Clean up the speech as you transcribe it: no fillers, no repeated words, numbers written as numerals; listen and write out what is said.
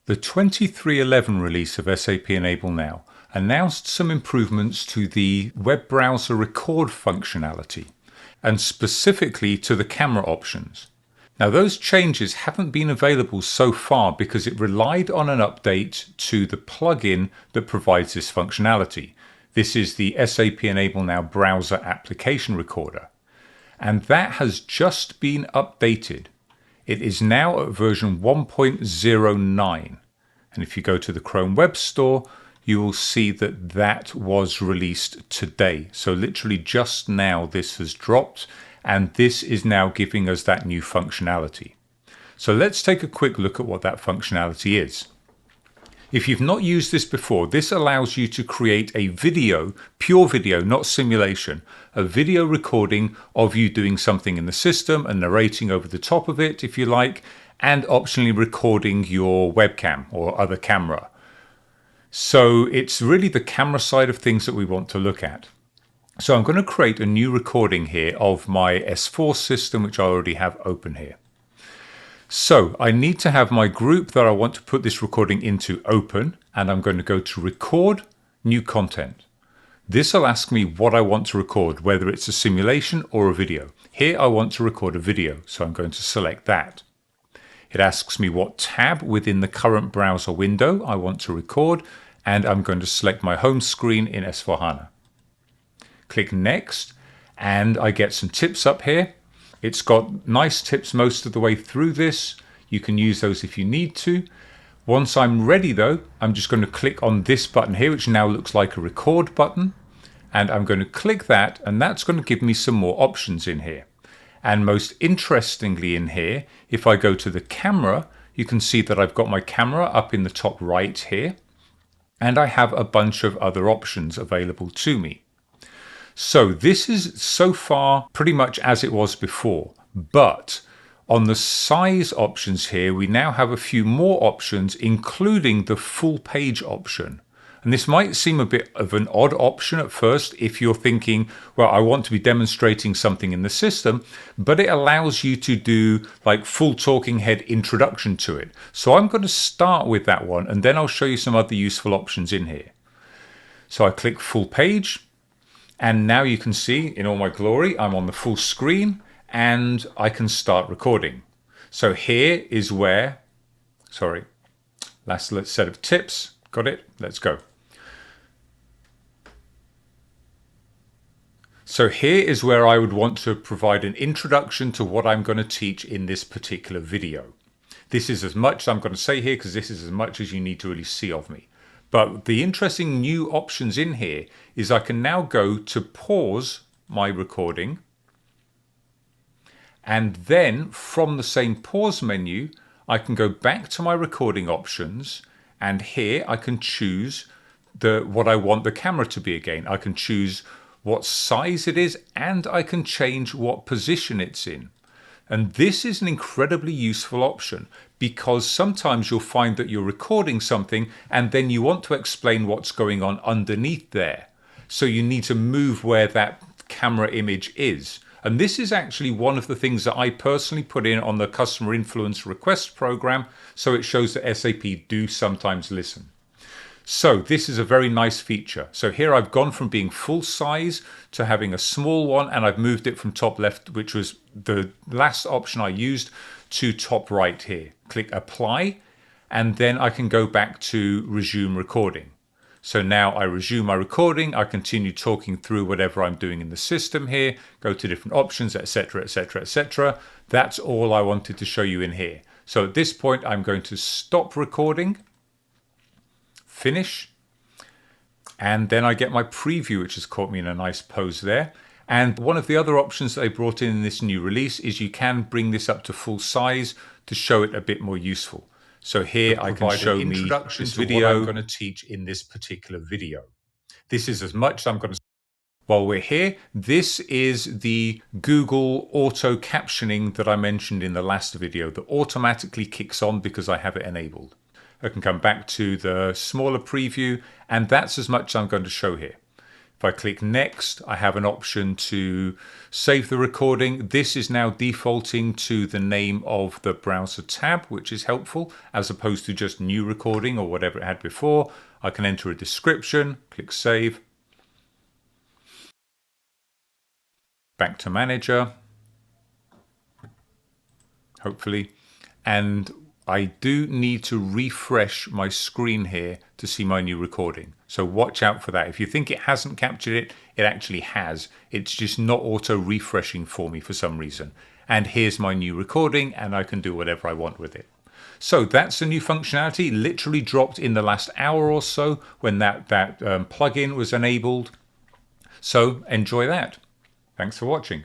The 23.11 release of SAP Enable Now announced some improvements to the web browser record functionality, and specifically to the camera options. Now, those changes haven't been available so far because it relied on an update to the plugin that provides this functionality. This is the SAP Enable Now Browser Application Recorder, and that has just been updated. It is now at version 1.09, and if you go to the Chrome Web Store, you will see that that was released today. So literally just now this has dropped, and this is now giving us that new functionality. So let's take a quick look at what that functionality is. If you've not used this before, this allows you to create a video, pure video, not simulation, a video recording of you doing something in the system and narrating over the top of it, if you like, and optionally recording your webcam or other camera. So it's really the camera side of things that we want to look at. So I'm going to create a new recording here of my S4 system, which I already have open here. So I need to have my group that I want to put this recording into open, and I'm going to go to Record, New Content. This will ask me what I want to record, whether it's a simulation or a video. Here I want to record a video, so I'm going to select that. It asks me what tab within the current browser window I want to record, and I'm going to select my home screen in S4HANA. Click Next, and I get some tips up here. It's got nice tips most of the way through this. You can use those if you need to. Once I'm ready though, I'm just going to click on this button here, which now looks like a record button. And I'm going to click that, and that's going to give me some more options in here. And most interestingly in here, if I go to the camera, you can see that I've got my camera up in the top right here. And I have a bunch of other options available to me. So this is so far pretty much as it was before, but on the size options here, we now have a few more options, including the full page option. And this might seem a bit of an odd option at first if you're thinking, well, I want to be demonstrating something in the system, but it allows you to do like full talking head introduction to it. So I'm going to start with that one, and then I'll show you some other useful options in here. So I click full page. And now you can see in all my glory, I'm on the full screen and I can start recording. So here is where, last set of tips. Got it? Let's go. So here is where I would want to provide an introduction to what I'm going to teach in this particular video. This is as much as I'm going to say here because this is as much as you need to really see of me. But the interesting new options in here is I can now go to pause my recording, and then from the same pause menu I can go back to my recording options, and here I can choose what I want the camera to be again. I can choose what size it is, and I can change what position it's in. And this is an incredibly useful option because sometimes you'll find that you're recording something and then you want to explain what's going on underneath there. So you need to move where that camera image is. And this is actually one of the things that I personally put in on the Customer Influence Request program, so it shows that SAP do sometimes listen. So this is a very nice feature. So here I've gone from being full size to having a small one, and I've moved it from top left, which was the last option I used, to top right here. Click apply, and then I can go back to resume recording. So now I resume my recording, I continue talking through whatever I'm doing in the system here, go to different options, etc., etc., etc. That's all I wanted to show you in here. So at this point, I'm going to stop recording, finish, and then I get my preview, which has caught me in a nice pose there. And one of the other options that they brought in this new release is you can bring this up to full size to show it a bit more useful. So here I can show me this video what I'm going to teach in this particular video. This is as much as I'm going to. While we're here, this is the Google auto captioning that I mentioned in the last video that automatically kicks on because I have it enabled. I can come back to the smaller preview, and that's as much as I'm going to show here. If I click next, I have an option to save the recording. This is now defaulting to the name of the browser tab, which is helpful, as opposed to just new recording or whatever it had before. I can enter a description, click save. Back to manager, hopefully. And I do need to refresh my screen here to see my new recording. So watch out for that. If you think it hasn't captured it, it actually has. It's just not auto refreshing for me for some reason. And here's my new recording, and I can do whatever I want with it. So that's the new functionality, literally dropped in the last hour or so when that plugin was enabled. So enjoy that. Thanks for watching.